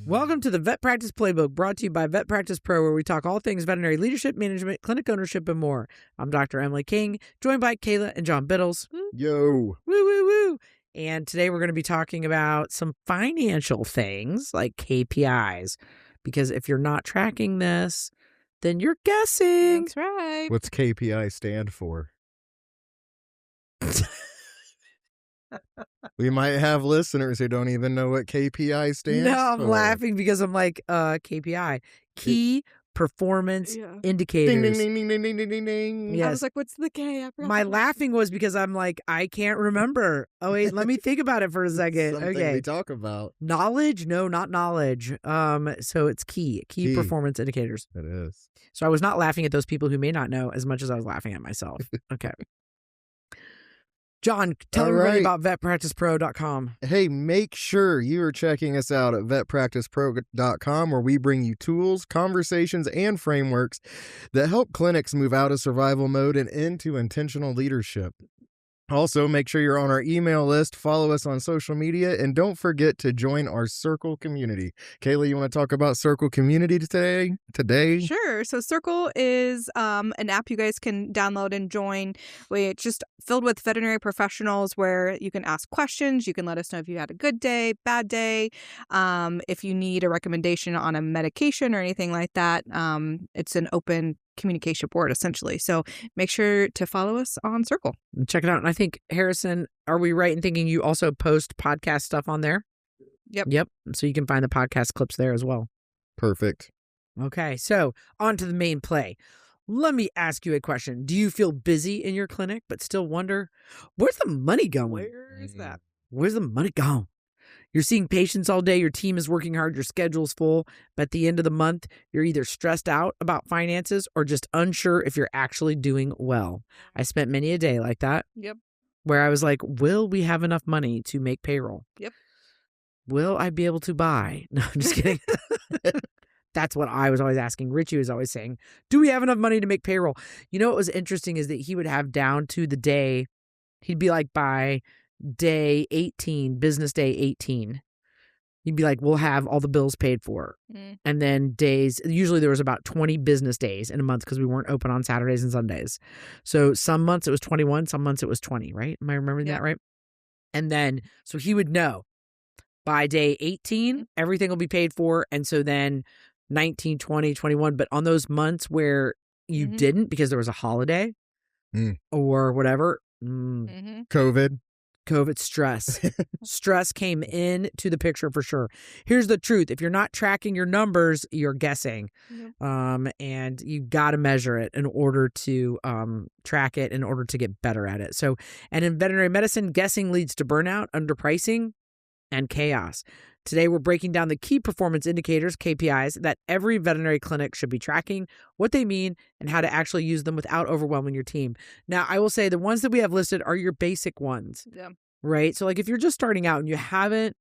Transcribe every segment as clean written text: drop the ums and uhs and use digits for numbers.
Welcome to the VetPractice Playbook, brought to you by VetPractice Pro, where we talk all things veterinary leadership, management, clinic ownership, and more. I'm Dr. Emily King, joined by Kayla and John Biddles. Yo. Woo, woo, woo. And today we're going to be talking about some financial things like KPIs, because if you're not tracking this, then you're guessing. That's right. What's KPI stand for? We might have listeners who don't even know what KPI stands for. No, I'm laughing because I'm like, KPI, key performance indicators. Ding, ding, ding, ding, ding, ding, ding, ding, ding. Yes. I was like, what's the K? My laughing was because I'm like, I can't remember. Oh, wait, let me think about it for a second. Something Okay. we talk about. Knowledge? No, not knowledge. So it's key performance indicators. It is. So I was not laughing at those people who may not know as much as I was laughing at myself. Okay. John, tell everybody about VetPracticePro.com. Hey, make sure you are checking us out at VetPracticePro.com, where we bring you tools, conversations, and frameworks that help clinics move out of survival mode and into intentional leadership. Also, make sure you're on our email list, follow us on social media, and don't forget to join our Circle community. Kayla, you want to talk about Circle community today? Sure. So Circle is an app you guys can download and join. It's just filled with veterinary professionals where you can ask questions. You can let us know if you had a good day, bad day, if you need a recommendation on a medication or anything like that. It's an open communication board, essentially. So make sure to follow us on Circle. Check it out. And I think, Harrison, are we right in thinking you also post podcast stuff on there? Yep. So you can find the podcast clips there as well. Perfect. Okay, so on to the main play. Let me ask you a question. Do you feel busy in your clinic but still wonder, where's the money going? Where is that? Where's the money going? You're seeing patients all day, your team is working hard, your schedule's full, but at the end of the month, you're either stressed out about finances or just unsure if you're actually doing well. I spent many a day like that. Yep. Where I was like, will we have enough money to make payroll? Yep. Will I be able to buy? No, I'm just kidding. That's what I was always asking. Richie was always saying, do we have enough money to make payroll? You know what was interesting is that he would have down to the day, he'd be like, by day 18, business day 18, he'd be like, we'll have all the bills paid for. And then days, usually there was about 20 business days in a month because we weren't open on Saturdays and Sundays. So some months it was 21, some months it was 20, right? Am I remembering that right? And then, so he would know by day 18, everything will be paid for. And so then 19, 20, 21, but on those months where you didn't because there was a holiday or whatever, COVID stress. Stress came into the picture for sure. Here's the truth. If you're not tracking your numbers, you're guessing. And you got to measure it in order to track it, in order to get better at it. So, and in veterinary medicine, guessing leads to burnout, underpricing, and chaos. Today, we're breaking down the key performance indicators, KPIs, that every veterinary clinic should be tracking, what they mean, and how to actually use them without overwhelming your team. Now, I will say the ones that we have listed are your basic ones, right? So like if you're just starting out and you haven't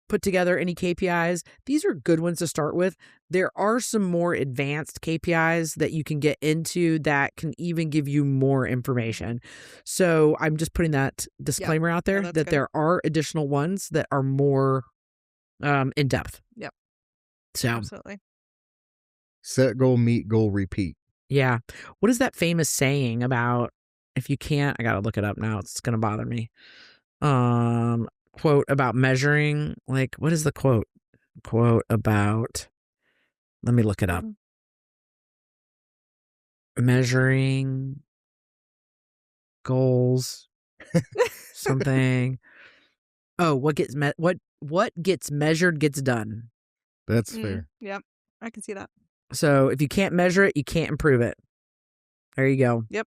put together any KPIs, these are good ones to start with. There are some more advanced KPIs that you can get into that can even give you more information. So I'm just putting that disclaimer out there that good. There are additional ones that are more in depth. Yep. So absolutely. Set goal, meet goal, repeat. Yeah. What is that famous saying about if you can't, I got to look it up now. It's going to bother me. Quote about measuring, like, what is the quote? Quote about, let me look it up. Measuring goals, something. Oh, what gets measured gets done. That's fair. Yep, I can see that. So if you can't measure it, you can't improve it. There you go. Yep.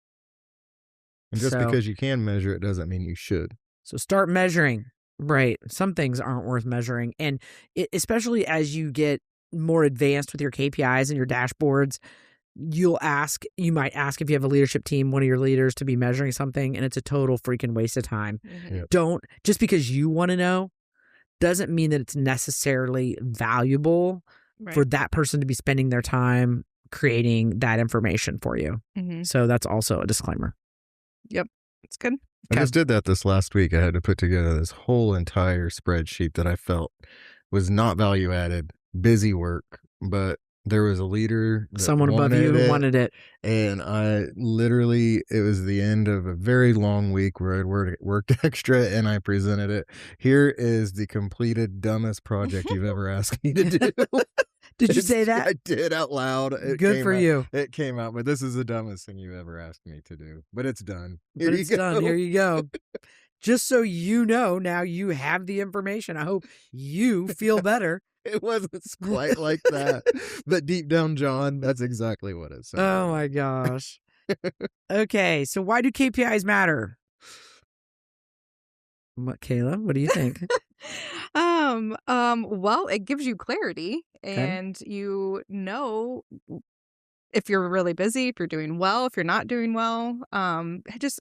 And just because you can measure it doesn't mean you should. So start measuring. Right. Some things aren't worth measuring. And especially as you get more advanced with your KPIs and your dashboards, you might ask if you have a leadership team, one of your leaders to be measuring something, and it's a total freaking waste of time. Don't, just because you want to know doesn't mean that it's necessarily valuable for that person to be spending their time creating that information for you. So that's also a disclaimer. Yep. It's good. I just did that this last week. I had to put together this whole entire spreadsheet that I felt was not value added, busy work, but there was a leader that someone above you wanted it. And I literally, it was the end of a very long week where I'd worked extra and I presented it. Here is the completed dumbest project you've ever asked me to do. Did you say that? I did out loud. Good for you. It came out, but this is the dumbest thing you ever asked me to do. But it's done. But it's done. Here you go. Just so you know, now you have the information. I hope you feel better. It wasn't quite like that. But deep down, John, that's exactly what it sounded. Oh my gosh. Okay, so why do KPIs matter? What, Kayla? What do you think? Well, it gives you clarity and you know if you're really busy, if you're doing well, if you're not doing well. It's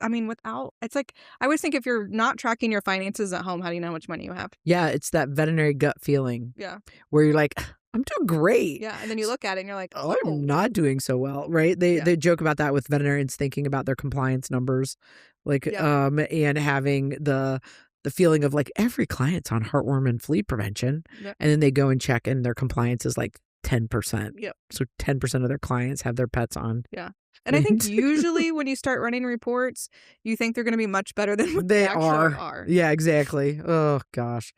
like, I always think if you're not tracking your finances at home, how do you know how much money you have? Yeah, it's that veterinary gut feeling. Yeah. Where you're like, I'm doing great. Yeah, and then you look at it and you're like, oh. I'm not doing so well, right? They joke about that with veterinarians thinking about their compliance numbers, like and having the feeling of like every client's on heartworm and flea prevention, and then they go and check and their compliance is like 10%. Yep. So 10% of their clients have their pets on. Yeah. And I think usually when you start running reports, you think they're going to be much better than what they actually are. Yeah, exactly. Oh gosh.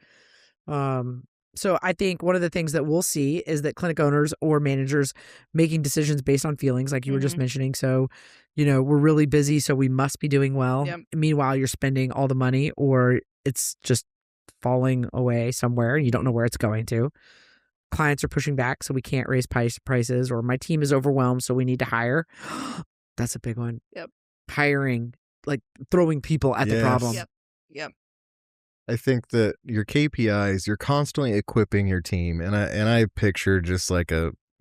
So I think one of the things that we'll see is that clinic owners or managers making decisions based on feelings, like you were just mentioning. So, we're really busy, so we must be doing well. Yep. Meanwhile, you're spending all the money, or it's just falling away somewhere and you don't know where it's going to. Clients are pushing back, so we can't raise prices, or my team is overwhelmed, so we need to hire. That's a big one. Yep. Hiring, like throwing people at the problem. Yep. I think that your KPIs, you're constantly equipping your team. And I picture just like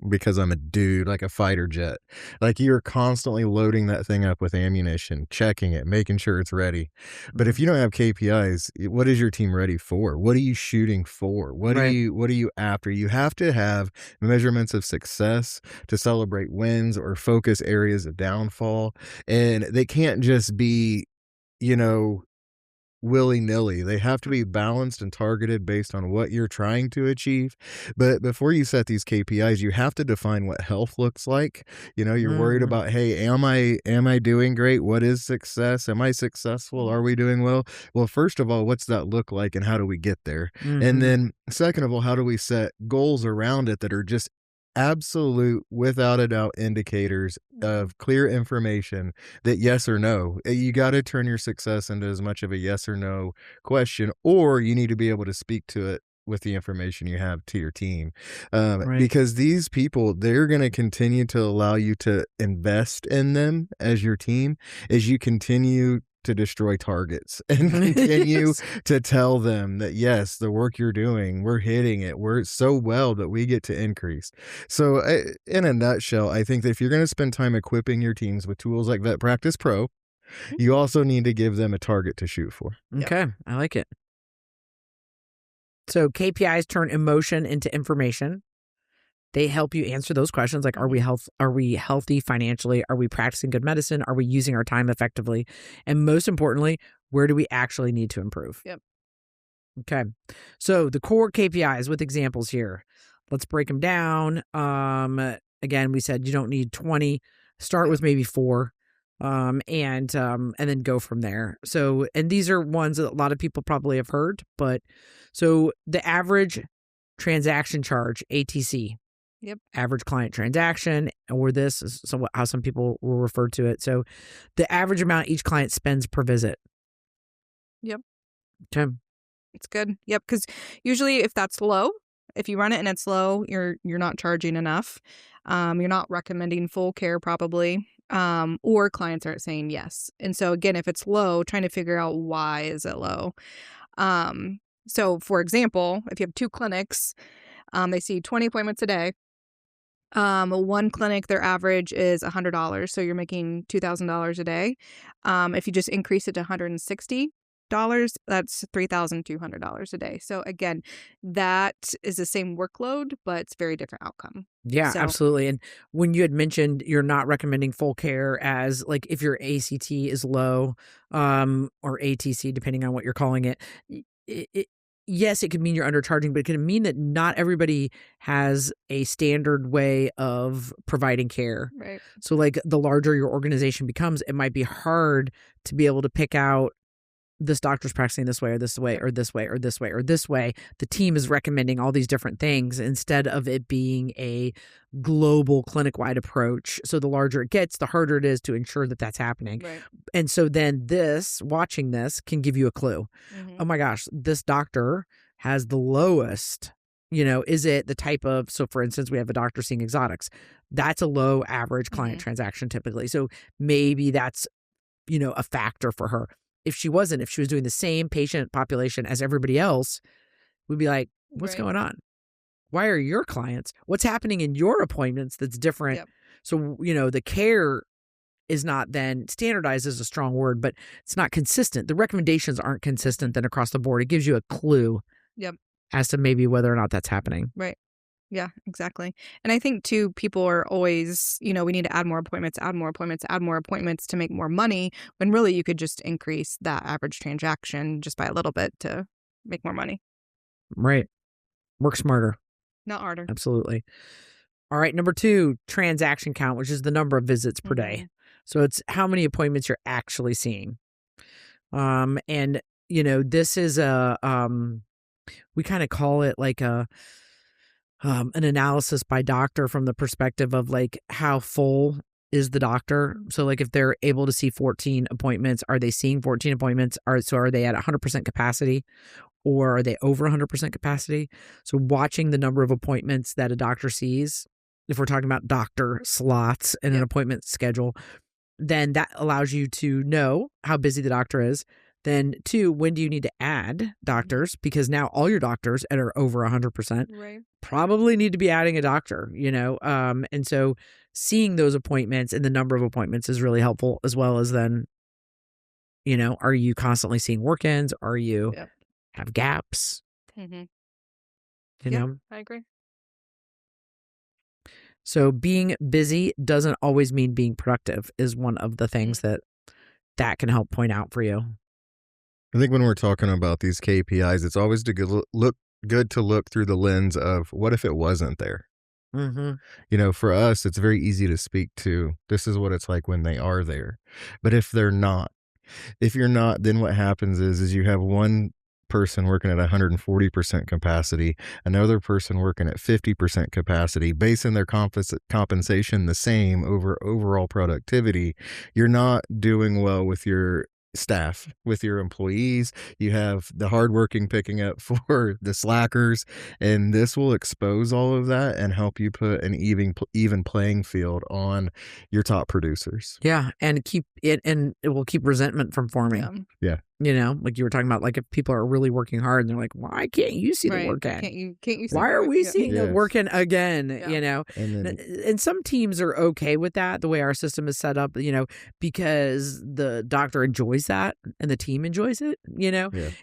because I'm a dude, like a fighter jet. Like you're constantly loading that thing up with ammunition, checking it, making sure it's ready. But if you don't have KPIs, what is your team ready for? What are you shooting for? What are you after? You have to have measurements of success to celebrate wins or focus areas of downfall. And they can't just be, willy-nilly. They have to be balanced and targeted based on what you're trying to achieve. But before you set these KPIs, you have to define what health looks like. You're worried about, hey, am I doing great? What is success? Am I successful? Are we doing well? Well, first of all, what's that look like and how do we get there? And then second of all, how do we set goals around it that are just absolute, without a doubt, indicators of clear information that yes or no. You got to turn your success into as much of a yes or no question, or you need to be able to speak to it with the information you have to your team. Because these people, they're going to continue to allow you to invest in them as your team as you continue to destroy targets and continue to tell them that, yes, the work you're doing, we're hitting it. We're so well that we get to increase. So in a nutshell, I think that if you're going to spend time equipping your teams with tools like VetPractice Pro, you also need to give them a target to shoot for. Okay. I like it. So KPIs turn emotion into information. They help you answer those questions like, are we healthy financially? Are we practicing good medicine? Are we using our time effectively? And most importantly, where do we actually need to improve? Yep. Okay. So the core KPIs with examples here. Let's break them down. Again, we said you don't need 20. Start with maybe 4. And then go from there. So, and these are ones that a lot of people probably have heard, but so the average transaction charge, ATC. Yep. Average client transaction, or this is how some people will refer to it. So the average amount each client spends per visit. Yep. Okay. It's good. Yep. Because usually if that's low, if you run it and it's low, you're not charging enough. You're not recommending full care probably. Or clients aren't saying yes. And so again, if it's low, trying to figure out why is it low. So for example, if you have 2 clinics, they see 20 appointments a day. One clinic, their average is $100. So you're making $2,000 a day. If you just increase it to $160, that's $3,200 a day. So again, that is the same workload, but it's very different outcome. Yeah, So- absolutely. And when you had mentioned you're not recommending full care as like if your ACT is low, or ATC, depending on what you're calling it, yes, it could mean you're undercharging, but it could mean that not everybody has a standard way of providing care. Right. So like the larger your organization becomes, it might be hard to be able to pick out this doctor's practicing this way or this way or this way or this way or this way. The team is recommending all these different things instead of it being a global clinic-wide approach. So the larger it gets, the harder it is to ensure that that's happening. Right. And so then watching this can give you a clue. Mm-hmm. Oh my gosh, this doctor has the lowest, is it the type of, so for instance, we have a doctor seeing exotics. That's a low average client transaction typically. So maybe that's, a factor for her. If she was doing the same patient population as everybody else, we'd be like, what's going on? Why are your clients? What's happening in your appointments that's different? Yep. So, the care is not then standardized is a strong word, but it's not consistent. The recommendations aren't consistent then across the board. It gives you a clue as to maybe whether or not that's happening. Right. Yeah, exactly. And I think too, people are always, we need to add more appointments to make more money, when really you could just increase that average transaction just by a little bit to make more money. Right. Work smarter. Not harder. Absolutely. All right. Number 2, transaction count, which is the number of visits per day. So it's how many appointments you're actually seeing. And this is we kind of call it like an analysis by doctor from the perspective of like how full is the doctor. So like if they're able to see 14 appointments, are they seeing 14 appointments? Are they at 100% capacity, or are they over 100% capacity? So watching the number of appointments that a doctor sees, if we're talking about doctor slots and an appointment schedule, then that allows you to know how busy the doctor is. Then 2, when do you need to add doctors? Because now all your doctors that are over 100% probably need to be adding a doctor, and so seeing those appointments and the number of appointments is really helpful, as well as then, are you constantly seeing work-ins? Are you have gaps? I agree. So being busy doesn't always mean being productive is one of the things that can help point out for you. I think when we're talking about these KPIs, it's always good to look through the lens of what if it wasn't there? For us, it's very easy to speak to, this is what it's like when they are there. But if you're not, then what happens is you have one person working at 140% capacity, another person working at 50% capacity, basing their compensation the same over overall productivity. You're not doing well with your staff, with your employees. You have the hardworking picking up for the slackers, and this will expose all of that and help you put an even playing field on your top producers. Yeah, and it will keep resentment from forming. Yeah. Like you were talking about, like if people are really working hard and they're like, why can't you see the work in? Can't you see why are we seeing Yes. the work in again? And some teams are okay with that, the way our system is set up, because the doctor enjoys that and the team enjoys it,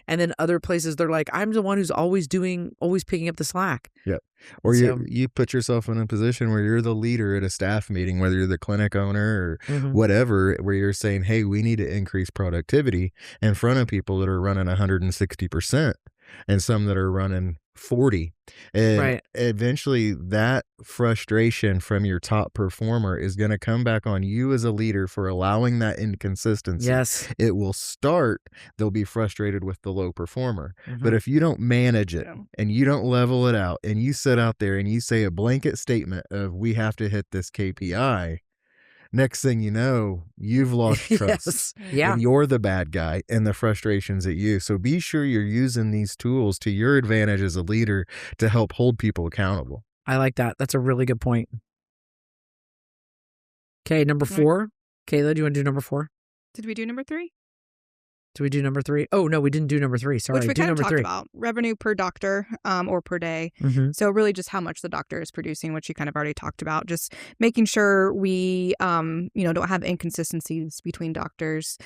and then other places they're like, I'm the one who's always picking up the slack. Yep. Or you put yourself in a position where you're the leader at a staff meeting, whether you're the clinic owner or whatever, where you're saying, hey, we need to increase productivity in front of people that are running 160% and some that are running 40. And eventually that frustration from your top performer is going to come back on you as a leader for allowing that inconsistency. Yes. It will start, they'll be frustrated with the low performer. But if you don't manage it and you don't level it out and you sit out there and you say a blanket statement of we have to hit this KPI, next thing you know, you've lost trust. And you're the bad guy and the frustration's at you. So be sure you're using these tools to your advantage as a leader to help hold people accountable. I like that. That's a really good point. Okay, number 4. Kayla, do you want to do number 4? Did we do number 3? Do we do number 3? Oh, no, we didn't do number 3. Sorry. Which we do kind of number talked 3. about. Revenue per doctor or per day. Mm-hmm. So really just how much the doctor is producing, which you kind of already talked about. Just making sure we, don't have inconsistencies between doctors,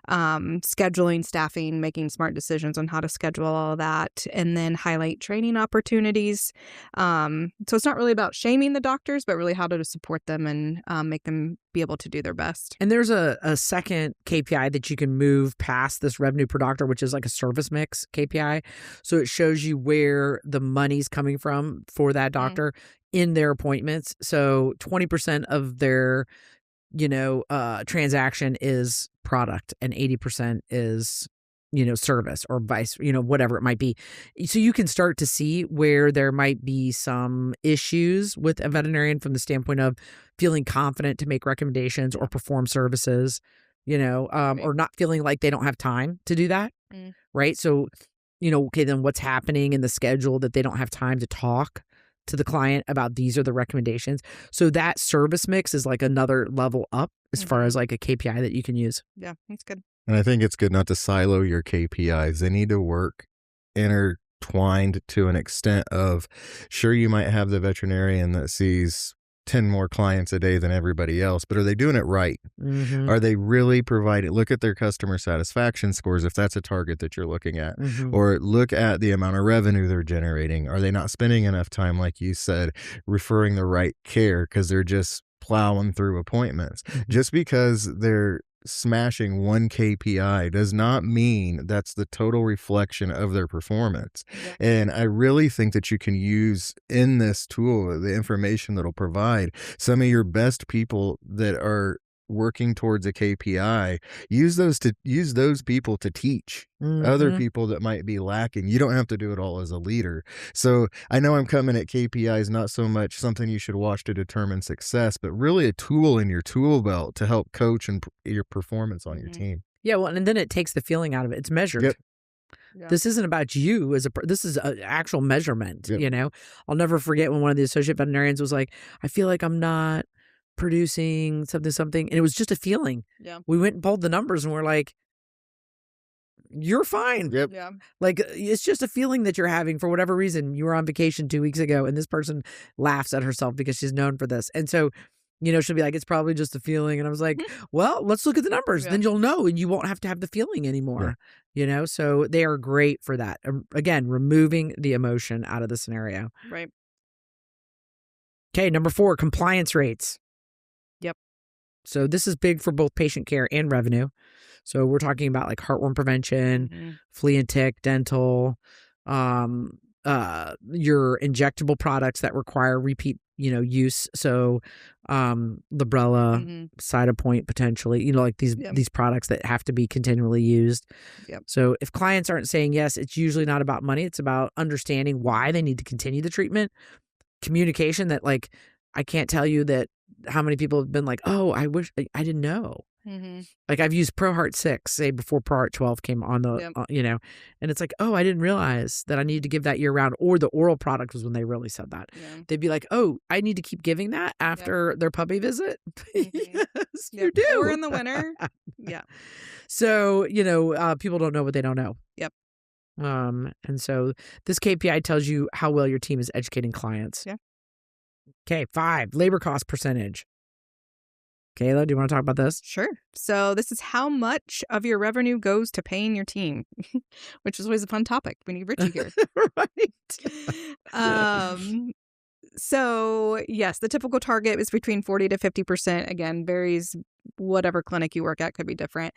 scheduling, staffing, making smart decisions on how to schedule all of that, and then highlight training opportunities. So it's not really about shaming the doctors, but really how to support them and make them be able to do their best. And there's a second KPI that you can move past this revenue per doctor, which is like a service mix KPI. So it shows you where the money's coming from for that doctor in their appointments. So 20% of their, transaction is product and 80% is, service or vice, whatever it might be. So you can start to see where there might be some issues with a veterinarian from the standpoint of feeling confident to make recommendations or perform services, or not feeling like they don't have time to do that. Right. So, okay, then what's happening in the schedule that they don't have time to talk to the client about these are the recommendations. So that service mix is like another level up as far as like a KPI that you can use. Yeah, that's good. And I think it's good not to silo your KPIs. They need to work intertwined to an extent of, sure, you might have the veterinarian that sees 10 more clients a day than everybody else, but are they doing it right? Mm-hmm. Are they really providing, look at their customer satisfaction scores if that's a target that you're looking at, Mm-hmm. or look at the amount of revenue they're generating. Are they not spending enough time, like you said, referring the right care because they're just plowing through appointments? Just because they're smashing one KPI does not mean that's the total reflection of their performance. Yeah. And I really think that you can use in this tool the information that'll provide some of your best people that are working towards a KPI. Use those people to teach other people that might be lacking. You don't have to do it all as a leader. So I know I'm coming at KPIs, not so much something you should watch to determine success, but really a tool in your tool belt to help coach and your performance on your team. Yeah, well, and then it takes the feeling out of it. It's measured. Yep. Yeah. This isn't about you this is an actual measurement. Yep. I'll never forget when one of the associate veterinarians was like, I feel like I'm not producing something, and it was just a feeling. Yeah. We went and pulled the numbers and we're like, you're fine. Yep. Yeah. Like, it's just a feeling that you're having for whatever reason. You were on vacation 2 weeks ago and this person laughs at herself because she's known for this. And so, she'll be like, it's probably just a feeling. And I was like, well, let's look at the numbers. Yeah. Then you'll know and you won't have to have the feeling anymore. So they are great for that. Again, removing the emotion out of the scenario. Right. Okay, number 4, compliance rates. Yep. So this is big for both patient care and revenue. So we're talking about like heartworm prevention, flea and tick, dental, your injectable products that require repeat, use. So Librela, Cytopoint potentially, like these products that have to be continually used. Yep. So if clients aren't saying yes, it's usually not about money. It's about understanding why they need to continue the treatment. Communication that like, I can't tell you that how many people have been like, oh, I wish I didn't know. Like I've used ProHeart 6, say before ProHeart 12 came on the, and it's like, oh, I didn't realize that I needed to give that year round. Or the oral product was when they really said that. Yeah. They'd be like, oh, I need to keep giving that after their puppy visit. Yes, you do. Or in the winter. Yeah. So, people don't know what they don't know. Yep. And so this KPI tells you how well your team is educating clients. Yeah. Okay, 5, labor cost percentage. Kayla, do you want to talk about this? Sure. So this is how much of your revenue goes to paying your team, which is always a fun topic. We need Richie here. Right. So yes, the typical target is between 40 to 50%. Again, varies. Whatever clinic you work at could be different.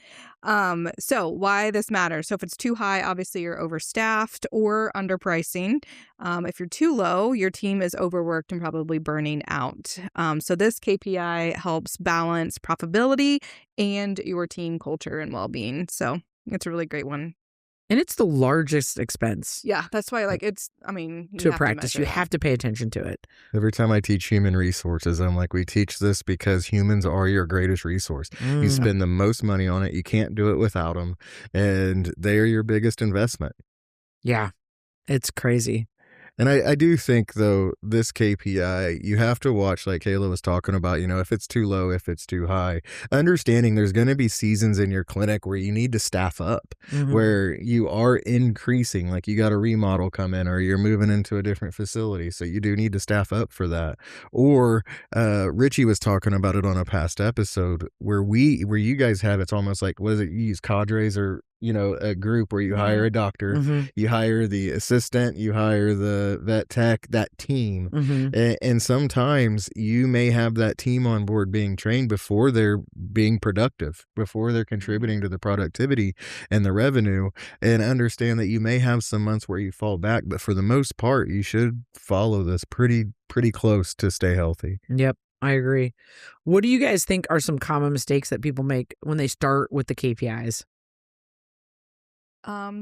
So why this matters. So if it's too high, obviously you're overstaffed or underpricing. If you're too low, your team is overworked and probably burning out. So this KPI helps balance profitability and your team culture and well-being. So it's a really great one. And it's the largest expense. Yeah, that's why to a practice. You have to pay attention to it. Every time I teach human resources, I'm like, we teach this because humans are your greatest resource. You spend the most money on it. You can't do it without them. And they are your biggest investment. Yeah, it's crazy. And I do think, though, this KPI, you have to watch, like Kayla was talking about, if it's too low, if it's too high, understanding there's going to be seasons in your clinic where you need to staff up, where you are increasing, like you got a remodel come in or you're moving into a different facility. So you do need to staff up for that. Or Richie was talking about it on a past episode where you guys have, it's almost like, what is it? You use cadres or a group where you hire a doctor, you hire the assistant, you hire the vet tech, that team. And sometimes you may have that team on board being trained before they're being productive, before they're contributing to the productivity and the revenue, and understand that you may have some months where you fall back, but for the most part, you should follow this pretty close to stay healthy. Yep. I agree. What do you guys think are some common mistakes that people make when they start with the KPIs?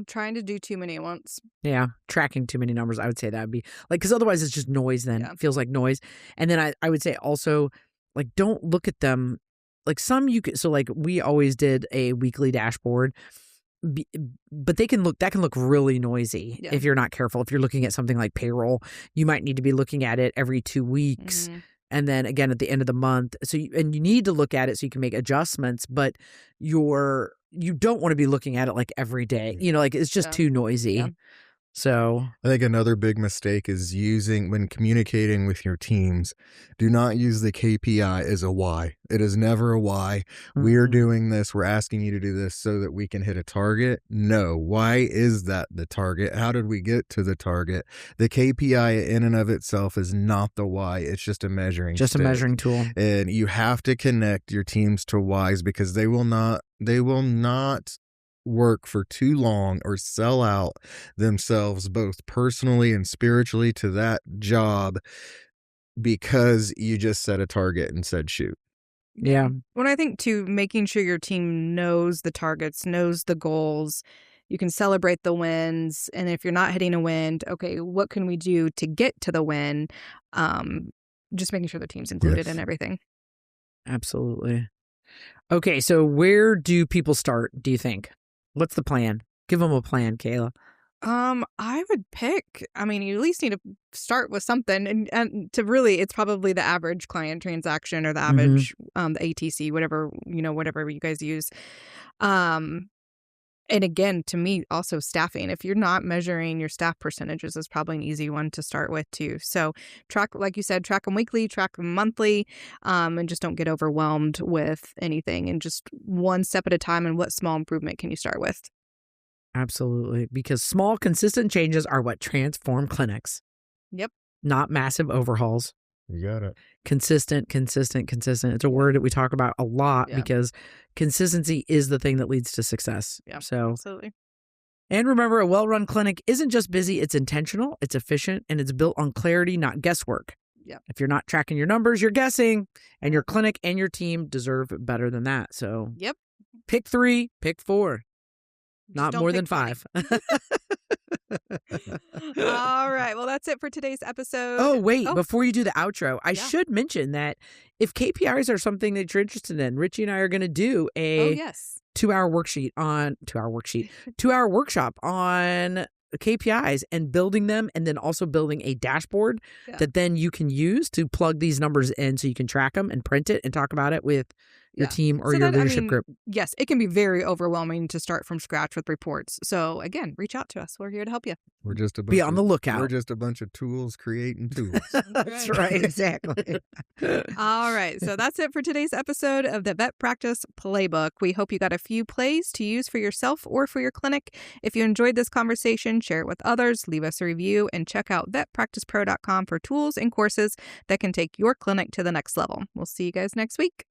Trying to do too many at once. Yeah, tracking too many numbers. I would say that would be like, because otherwise it's just noise then. Yeah. It feels like noise. And then I would say also, like, don't look at them. Like some you could, so like we always did a weekly dashboard, but that can look really noisy if you're not careful. If you're looking at something like payroll, you might need to be looking at it every 2 weeks. And then again at the end of the month. So you need to look at it so you can make adjustments, but you don't want to be looking at it like every day. Like it's just too noisy. Yeah. So I think another big mistake is when communicating with your teams, do not use the KPI as a why. It is never a why. We're doing this. We're asking you to do this so that we can hit a target. No. Why is that the target? How did we get to the target? The KPI in and of itself is not the why. It's just a measuring stick. A measuring tool. And you have to connect your teams to whys, because they will not work for too long or sell out themselves both personally and spiritually to that job because you just set a target and said shoot. Yeah. When I think too, making sure your team knows the targets, knows the goals, you can celebrate the wins. And if you're not hitting a win, okay, what can we do to get to the win? Just making sure the team's included in everything. Absolutely. Okay, so where do people start, do you think? What's the plan? Give them a plan, Kayla. I would pick, you at least need to start with something and to really, it's probably the average client transaction or the average, the ATC, whatever you guys use. And again, to me, also staffing. If you're not measuring your staff percentages, is probably an easy one to start with too. So track, like you said, track them weekly, track them monthly, and just don't get overwhelmed with anything, and just one step at a time. And what small improvement can you start with? Absolutely. Because small, consistent changes are what transform clinics. Yep. Not massive overhauls. You got it. Consistent. It's a word that we talk about a lot because consistency is the thing that leads to success. Yeah, so absolutely. And remember, a well-run clinic isn't just busy, it's intentional, it's efficient, and it's built on clarity, not guesswork. Yep. If you're not tracking your numbers, you're guessing, and your clinic and your team deserve better than that. So pick 3, pick 4. Not more than 5. All right. Well, that's it for today's episode. Oh, wait. Before you do the outro, I should mention that if KPIs are something that you're interested in, Richie and I are going to do a 2-hour workshop on KPIs and building them, and then also building a dashboard that then you can use to plug these numbers in so you can track them and print it and talk about it with your team or your leadership group. Yes, it can be very overwhelming to start from scratch with reports. So again, reach out to us. We're here to help you. We're just be on the lookout. We're just a bunch of tools creating tools. That's right. Exactly. All right. So that's it for today's episode of the VetPractice Playbook. We hope you got a few plays to use for yourself or for your clinic. If you enjoyed this conversation, share it with others, leave us a review, and check out vetpracticepro.com for tools and courses that can take your clinic to the next level. We'll see you guys next week.